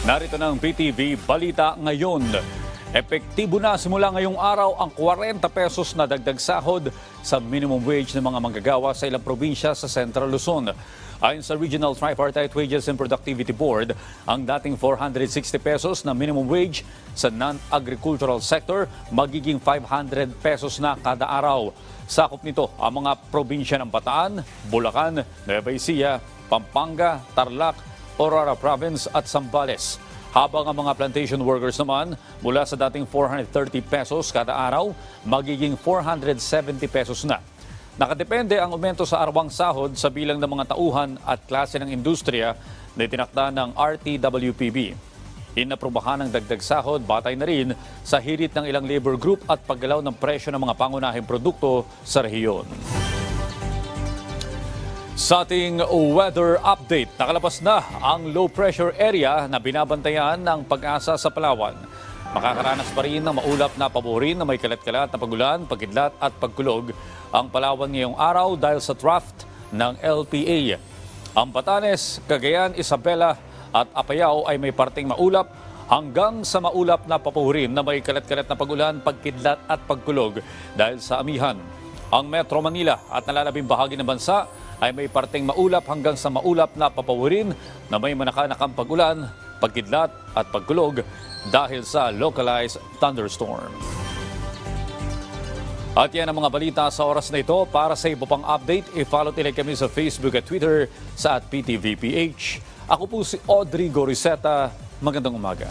Narito ng PTV Balita Ngayon. Epektibo na simula ngayong araw ang 40 pesos na dagdag sahod sa minimum wage ng mga manggagawa sa ilang probinsya sa Central Luzon. Ayon sa Regional Tripartite Wages and Productivity Board, ang dating 460 pesos na minimum wage sa non-agricultural sector magiging 500 pesos na kada araw. Sakop nito ang mga probinsya ng Bataan, Bulacan, Nueva Ecija, Pampanga, Tarlac, Aurora Province at Zambales. Habang ang mga plantation workers naman mula sa dating 430 pesos kada araw, magiging 470 pesos na. Nakadepende ang aumento sa arwang sahod sa bilang ng mga tauhan at klase ng industriya na itinakda ng RTWPB. Inaprubahan ng dagdag sahod batay na rin sa hirit ng ilang labor group at paggalaw ng presyo ng mga pangunahing produkto sa rehiyon. Sa ating weather update, nakalabas na ang low pressure area na binabantayan ng Pag-asa sa Palawan. Makakaranas pa rin ng maulap na paborin na may kalat-kalat na pagulan, pagkidlat at pagkulog ang Palawan ngayong araw dahil sa trough ng LPA. Ang Batanes, Cagayan, Isabela at Apayao ay may parting maulap hanggang sa maulap na papuhurin na may kalat-kalat na pagulan, pagkidlat at pagkulog dahil sa amihan. Ang Metro Manila at nalalabing bahagi ng bansa ay may parting maulap hanggang sa maulap na papawirin na may manakanakang pagulan, pagkidlat at pagkulog dahil sa localized thunderstorm. At yan ang mga balita sa oras na ito. Para sa iba pang update, i-follow nila kami sa Facebook at Twitter sa @PTVPH. Ako po si Audrey Goriseta. Magandang umaga.